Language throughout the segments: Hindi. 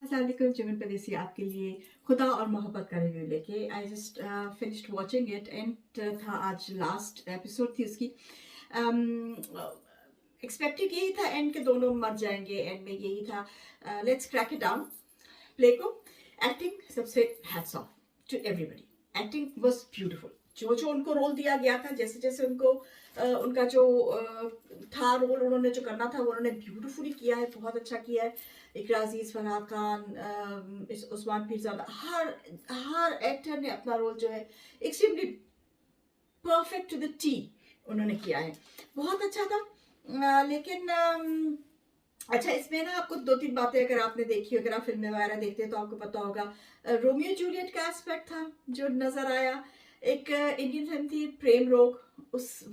अस्सलामुअलैकुम जुमिन परदेसी आपके लिए खुदा और मोहब्बत का रिव्यू लेके I just finished watching it and था आज लास्ट एपिसोड थी उसकी एक्सपेक्टेड यही था एंड के दोनों मर जाएंगे एंड में यही था let's crack it down play को एक्टिंग सबसे hats off to everybody acting was beautiful जो जो उनको रोल दिया गया था जैसे जैसे उनको उनका जो था रोल उन्होंने जो करना था वो उन्होंने ब्यूटीफुली किया है बहुत अच्छा किया है इकरा अजीज फरहाद खान उस्मान पीरजादा हर हर एक्टर ने अपना रोल जो है extremely perfect to the T उन्होंने किया है बहुत अच्छा था लेकिन अच्छा इसमें ना आपको दो तीन बातें अगर आपने देखी अगर आप फिल्में वगैरह देखते हैं तो आपको पता होगा रोमियो जूलियट का एस्पेक्ट था जो नजर आया एक इंडियन फिल्म थी प्रेम रोग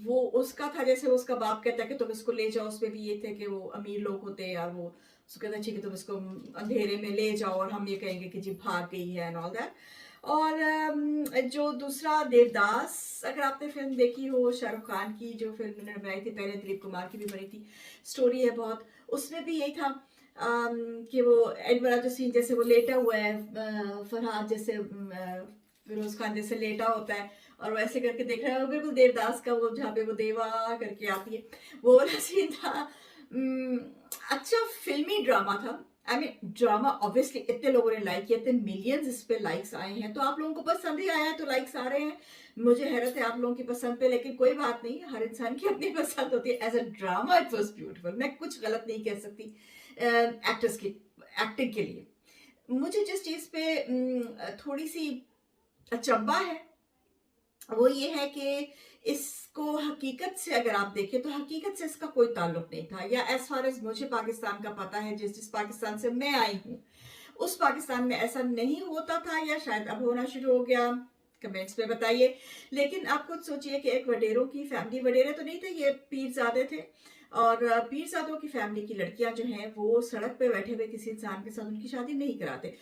वो उसका था जैसे वो उसका बाप कहता है कि तुम इसको ले जाओ उसमें भी ये थे कि वो अमीर लोग होते हैं और वो उसको कहता है ठीक है तुम इसको अंधेरे में ले जाओ और हम ये कहेंगे कि जी भाग गई है एंड ऑल दैट और जो दूसरा देवदास अगर आपने फिल्म देखी हो शाहरुख खान की जो फिल्म उन्होंने बनाई थी पहले दिलीप कुमार की भी बनी थी स्टोरी है बहुत उसमें भी यही था कि वो एंड वाला जो सीन जैसे वो लेटा हुआ है फरहाद जैसे फिरोज खान जैसे लेटा होता है और वैसे करके देख रहा है बिल्कुल देवदास का वो जहाँ पे वो देवा करके आती है वो वाला सीन था अच्छा फिल्मी ड्रामा था आई मीन ड्रामा ऑब्वियसली इतने लोगों ने लाइक किया इतने मिलियंस इस पे लाइक्स आए हैं तो आप लोगों को पसंद ही आया है तो लाइक्स आ रहे हैं मुझे हैरत है आप लोगों की पसंद पे लेकिन कोई बात नहीं हर इंसान की अपनी पसंद होती है as a drama it was beautiful मैं कुछ गलत नहीं कह सकती एक्टर्स की एक्टिंग के लिए मुझे जिस चीज पे थोड़ी सी अचंभा है वो ये है कि इसको हकीकत से अगर आप देखें तो हकीकत से इसका कोई ताल्लुक नहीं था या एज फार एज मुझे पाकिस्तान का पता है जिस पाकिस्तान से मैं आई हूँ उस पाकिस्तान में ऐसा नहीं होता था या शायद अब होना शुरू हो गया कमेंट्स में बताइए लेकिन आप खुद सोचिए कि एक वडेरों की फैमिली वडेरे तो नहीं थे ये पीरजादे थे और पीरजादों की फैमिली की लड़कियां जो हैं वो सड़क पे बैठे हुए किसी इंसान के साथ उनकी शादी नहीं कराते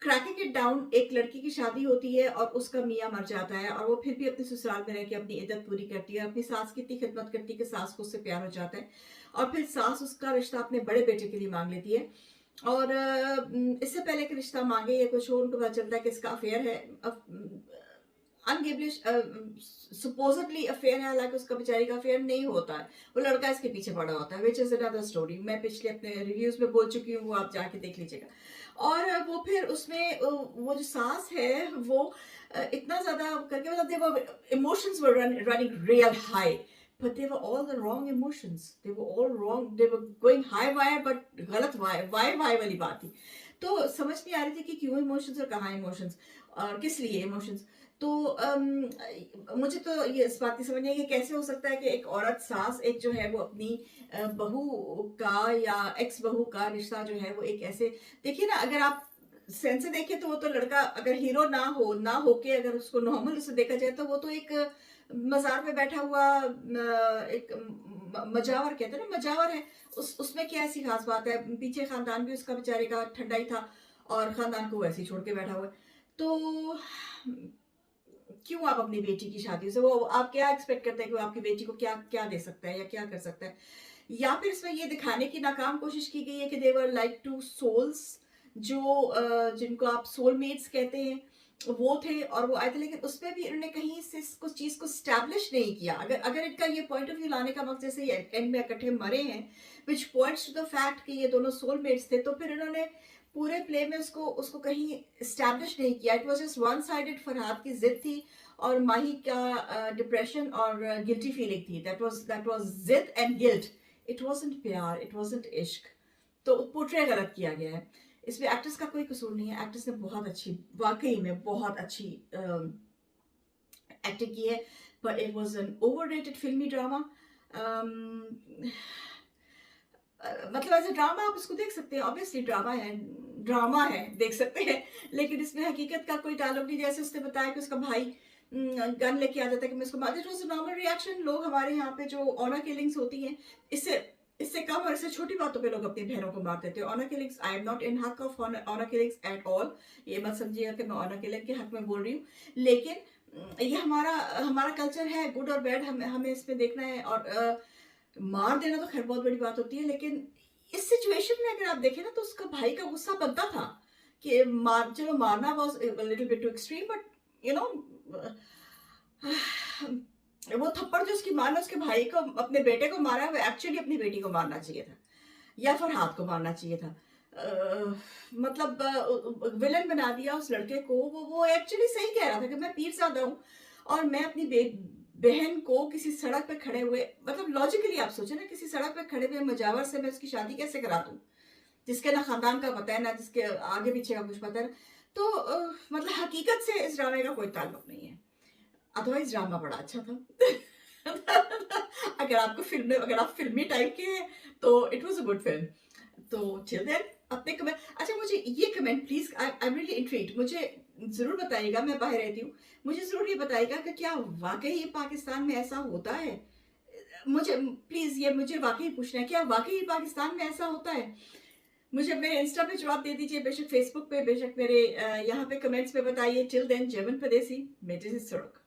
क्रैकिंग इट डाउन एक लड़की की शादी होती है और उसका मियाँ मर जाता है और वो फिर भी अपने ससुराल में रह के अपनी इद्दत पूरी करती है अपनी सास की इतनी खिदमत करती है कि सास को उससे प्यार हो जाता है और फिर सास उसका रिश्ता अपने बड़े बेटे के लिए मांग लेती है और इससे पहले कि रिश्ता मांगे या कुछ हो उनको पता चलता है कि इसका अफेयर है अनगिवलिश सुपोजिटली अफेयर है हालांकि उसका बेचारी का अफेयर नहीं होता है वो लड़का इसके पीछे पड़ा होता है विच इज अनदर स्टोरी मैं पिछले अपने रिव्यूज में बोल चुकी हूँ वो आप जाके देख लीजिएगा और वो फिर उसमें वो जो सास है वो इतना ज्यादा करके मतलब emotions were running real high but they were all the wrong emotions they were all wrong they were going high wire but गलत wire वाली बात थी तो समझ नहीं आ रही थी कि क्यों इमोशंस और कहाँ इमोशंस और किस लिए इमोशंस तो मुझे तो ये इस बात की समझ नहीं है कि कैसे हो सकता है कि एक औरत सास एक जो है वो अपनी बहू का या एक्स बहू का रिश्ता जो है वो एक ऐसे देखिए ना अगर आप सेंस से देखें तो वो तो लड़का अगर हीरो ना होके अगर उसको नॉर्मल उसे देखा जाए तो वो तो एक मजार में बैठा हुआ एक मजावर कहते हैं ना मजावर है उसमें क्या ऐसी खास बात है पीछे खानदान भी उसका बेचारे का ठंडा ही था और खानदान को वैसे ही छोड़ के बैठा हुआ है तो क्यों आप अपनी बेटी की शादी से वो आप क्या एक्सपेक्ट करते हैं कि वो आपकी बेटी को क्या क्या दे सकता है या क्या कर सकता है या फिर इसमें ये दिखाने की नाकाम कोशिश की गई है कि देवर लाइक टू सोल्स जो जिनको आप सोलमेट्स कहते हैं वो थे और वो आए थे लेकिन उसमें भी इन्होंने कहीं से कुछ चीज को स्टैब्लिश नहीं किया अगर अगर इनका ये पॉइंट ऑफ व्यू लाने का मकसद जैसे एंड में इकट्ठे मरे हैं विच पॉइंट्स टू द फैक्ट कि ये दोनों सोलमेट्स थे तो फिर इन्होंने पूरे प्ले में उसको उसको कहीं स्टैब्लिश नहीं किया it was just one sided Farhad की जिद थी और माही का डिप्रेशन और गिल्टी फीलिंग थी दैट वाज जिद एंड गिल्ट इट वाजंट प्यार इट वाजंट इश्क तो पोर्ट्रे गलत किया गया है इसमें एक्ट्रेस का कोई कसूर नहीं है एक्ट्रेस ने बहुत अच्छी वाकई में बहुत अच्छी एक्टिंग की है but it was an overrated फिल्मी ड्रामा मतलब एज ए ड्रामा आप इसको देख सकते हैं ऑब्वियसली ड्रामा है देख सकते हैं लेकिन इसमें हकीकत का कोई ताल्लुक नहीं जैसे उसने बताया कि उसका भाई गन लेके आ जाता है कि मैं इसको मार इट वाज नॉर्मल रिएक्शन लोग हमारे यहाँ पे जो ऑनर किलिंग्स होती हैं इससे इससे कम और इससे छोटी बातों पे लोग अपनी बहनों को मार देते हैं honour killings I am not in हक of honour killings at all ये मत समझिएगा कि मैं ऑनर किलिंग के हक में बोल रही हूँ लेकिन ये हमारा हमारा कल्चर है गुड और बैड हमें इसमें देखना है और मार देना तो खैर बहुत बड़ी बात होती है लेकिन इस सिचुएशन में अगर आप देखें ना तो उसका भाई का गुस्सा बनता था कि चलो मारना was little bit too extreme, but you know वो थप्पड़ जो उसकी माँ ने उसके भाई को, अपने बेटे को मारा, वो एक्चुअली अपनी बेटी को मारना चाहिए था या फिर हाथ को मारना चाहिए था। मतलब विलन बना दिया उस लड़के को। वो एक्चुअली सही कह रहा था कि मैं पीरज़ादा हूँ और मैं अपनी बहन को किसी सड़क पे खड़े हुए, मतलब लॉजिकली आप सोचे ना, किसी सड़क पे खड़े हुए मुजावर से मैं उसकी शादी कैसे करा दूँ, जिसके ना खानदान का पता है ना जिसके आगे पीछे का कुछ पता है। तो मतलब हकीकत से इस ड्रामे का कोई ताल्लुक नहीं है। अदरवाइज ड्रामा बड़ा अच्छा था। अगर आप फिल्मी टाइप के हैं तो it was a good film. तो टिल देन अपने कमेंट, अच्छा मुझे ये comment please, I am really intrigued, मुझे जरूर बताइएगा, मैं बाहर रहती हूँ, मुझे जरूर ये बताइएगा कि क्या वाकई पाकिस्तान में ऐसा होता है। मुझे प्लीज ये मुझे वाकई पूछना है, क्या वाकई पाकिस्तान में ऐसा होता है। मुझे मेरे इंस्टा पे जवाब दे दीजिए, बेशक फेसबुक पे, बेशक मेरे यहाँ पे कमेंट्स पे बताइए। टिल देन, जयमन परदेसी, मेरे से सड़क।